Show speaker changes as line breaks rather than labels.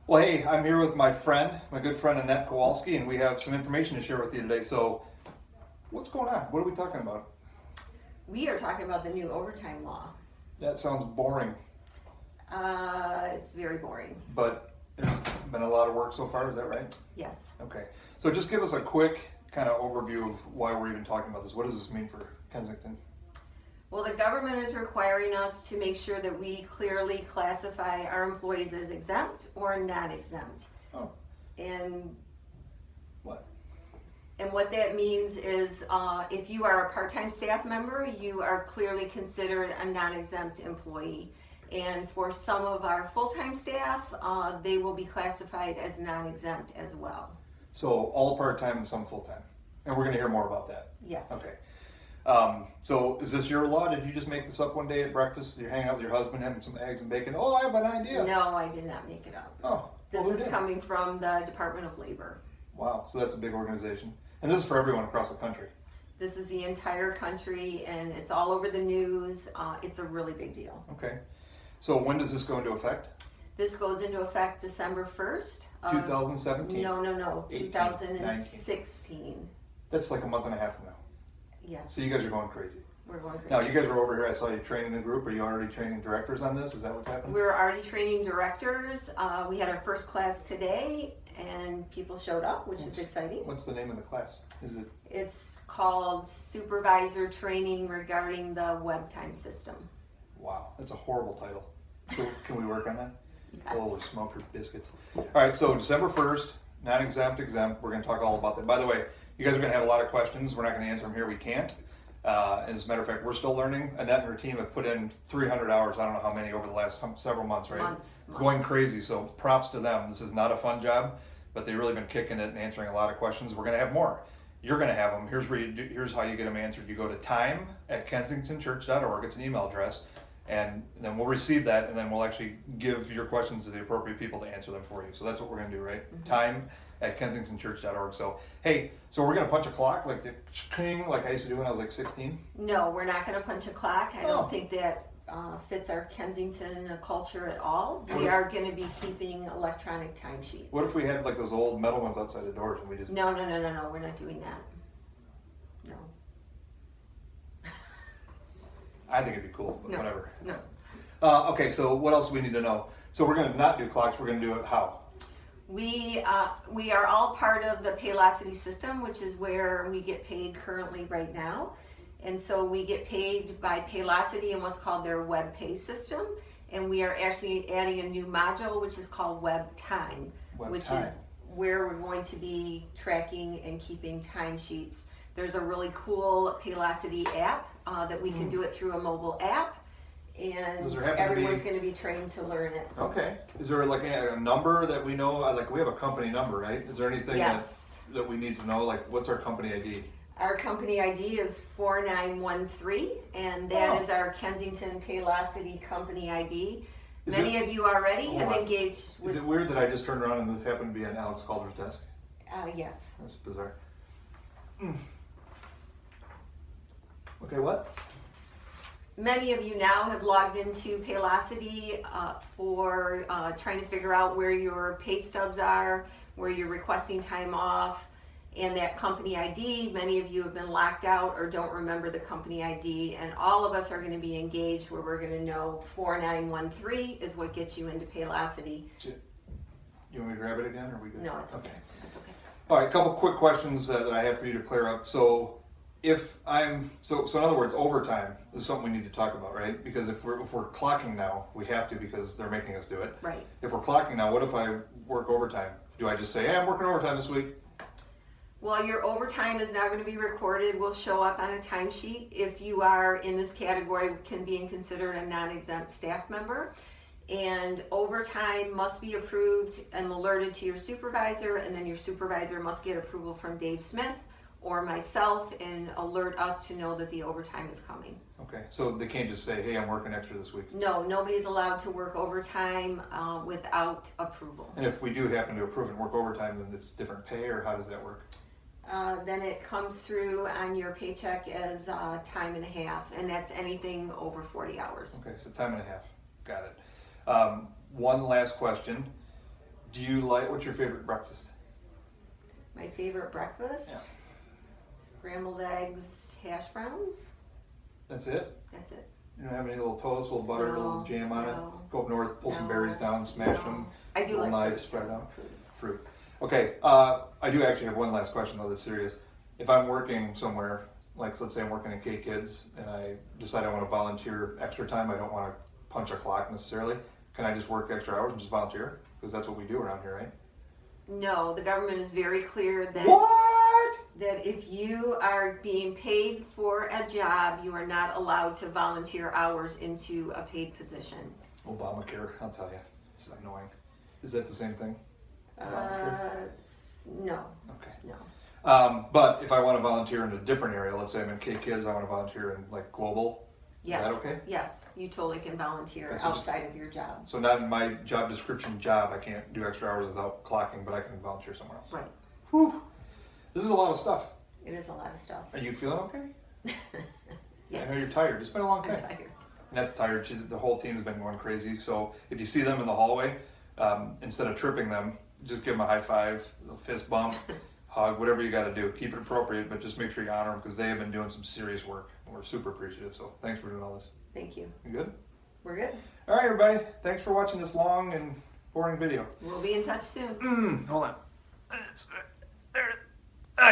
Well, hey, I'm here with my good friend Annette Kowalski, and we have some information to share with you today. So, what's going on? What are we talking about?
We are talking about the new overtime law.
That sounds boring,
It's very boring.
but there's been a lot of work so far, is that right?
Yes.
Okay. So, just give us a quick kind of overview of why we're even talking about this. What does this mean for Kensington?
Well, the government is requiring us to make sure that we clearly classify our employees as exempt or non-exempt.
Oh.
And
What?
And what that means is if you are a part-time staff member, you are clearly considered a non-exempt employee. And for some of our full-time staff, they will be classified as non-exempt as well.
So, all part-time and some full-time. And we're going to hear more about that.
Yes.
Okay. So is this your law? Did you just make this up one day at breakfast? You're hanging out with your husband, having some eggs and bacon. Oh, I have an idea.
No, I did not make it up.
Oh,
This
well, who
is
did?
coming from the Department of Labor.
Wow, so that's a big organization. And this is for everyone across the country.
This is the entire country, and it's all over the news. It's a really big deal.
Okay. So when does this go into effect?
This goes into effect December 1st.
2017?
No,
18,
2016.
That's like a month and a half from now.
Yes,
So you guys are going crazy.
we're going crazy.
Now, you guys were over here. I saw you training the group. Are you already training directors on this? Is that what's happening?
We're already training directors. We had our first class today, and people showed up, which is exciting.
What's the name of the class? Is it?
It's called Supervisor Training Regarding the Web Time System.
Wow, that's a horrible title. So can we work on that?
Yes.
Holy smoke for biscuits. All right, so December 1st, non-exempt, exempt. We're going to talk all about that. By the way, you guys are going to have a lot of questions. We're not going to answer them here. We can't. As a matter of fact, we're still learning. Annette and her team have put in 300 hours, I don't know how many, over the last several months, right?
Months.
Going crazy. So props to them. This is not a fun job, but they've really been kicking it and answering a lot of questions. We're going to have more. You're going to have them. Here's how you get them answered. You go to time@kensingtonchurch.org. It's an email address. And then we'll receive that, and then we'll actually give your questions to the appropriate people to answer them for you. So that's what we're going to do, right?
Mm-hmm.
Time@kensingtonchurch.org. So, hey, so we're going to punch a clock like the king, like I used to do when I was like 16?
No, we're not going to punch a clock. I
Oh.
don't think that fits our Kensington culture at all.
What
We
if-
are going to be keeping electronic timesheets.
What if we had like those old metal ones outside the doors and we just...
No, we're not doing that. No.
I think it'd be cool, but
No.
whatever.
No.
Okay, so what else do we need to know? So we're going to not do clocks. We're going to do it how?
We are all part of the Paylocity system, which is where we get paid currently right now. And so we get paid by Paylocity in what's called their web pay system. And we are actually adding a new module, which is called Web Time, which
Time.
is where we're going to be tracking and keeping timesheets. There's a really cool Paylocity app that we can do it through a mobile app. And
Does there happen to
everyone's
be-
going to be trained to learn it.
Okay. Is there like a number that we know? Like we have a company number, right? Is there anything
Yes.
that we need to know? Like what's our company ID?
Our company ID is 4913, and that
Oh.
is our Kensington Paylocity company ID.
Is
Many of you already
Hold
have
on.
engaged
Is
with.
it weird that I just turned around and this happened to be on Alex Calder's desk?
Yes.
That's bizarre. Okay, what?
Many of you now have logged into Paylocity for trying to figure out where your pay stubs are, where you're requesting time off, and that company ID. Many of you have been locked out or don't remember the company ID, and all of us are going to be engaged where we're going to know 4913 is what gets you into Paylocity.
You want me to grab it again, or are we good?
No, it's okay. It's okay.
All right, a couple quick questions that I have for you to clear up. So, so in other words, overtime is something we need to talk about, right? Because if we're clocking now, we have to because they're making us do it.
Right.
If we're clocking now, what if I work overtime? Do I just say, hey, I'm working overtime this week?
Well, your overtime is now going to be recorded, will show up on a timesheet. If you are in this category, can be considered a non-exempt staff member. And overtime must be approved and alerted to your supervisor, and then your supervisor must get approval from Dave Smith or myself and alert us to know that the overtime is coming.
Okay, so they can't just say, hey, I'm working extra this week.
No, nobody's allowed to work overtime without approval.
And if we do happen to approve and work overtime, then it's different pay, or how does that work?
Then it comes through on your paycheck as time and a half, and that's anything over 40 hours.
Okay, so time and a half. Got it. One last question. Do you like, what's your favorite breakfast?
My favorite breakfast?
Yeah.
Scrambled eggs, hash browns.
That's it?
That's it.
You don't have any little toast, little butter,
No,
little jam on
no,
it? Go up north, pull some
no,
berries down, smash
no.
them,
I do
little
like
knife,
fruit.
spread it out.
Fruit.
Fruit. Okay, I do actually have one last question though that's serious. If I'm working somewhere, like let's say I'm working at K-Kids and I decide I want to volunteer extra time, I don't want to punch a clock necessarily, can I just work extra hours and just volunteer? Because that's what we do around here, right?
No, the government is very clear that
What?
that if you are being paid for a job, you are not allowed to volunteer hours into a paid position.
Obamacare, I'll tell you. It's annoying. Is that the same thing?
No,
Okay.
no.
But if I want to volunteer in a different area, let's say I'm in K-Kids, I want to volunteer in like global.
Yes.
Is that okay?
Yes, you totally can volunteer
Okay, so just-
outside of your job.
So not in my job description I can't do extra hours without clocking, but I can volunteer somewhere else.
Right.
Whew. This is a lot of stuff.
It is a lot of stuff.
Are you feeling okay?
Yes.
I know you're tired. It's been a long
I'm
day.
tired.
Ned's tired. The whole team's been going crazy. So if you see them in the hallway, instead of tripping them, just give them a high five, a fist bump, hug, whatever you got to do. Keep it appropriate, but just make sure you honor them because they have been doing some serious work. And we're super appreciative. So thanks for doing all this.
Thank you.
You good?
We're good.
All right, everybody. Thanks for watching this long and boring video.
We'll be in touch soon.
Hold on. There.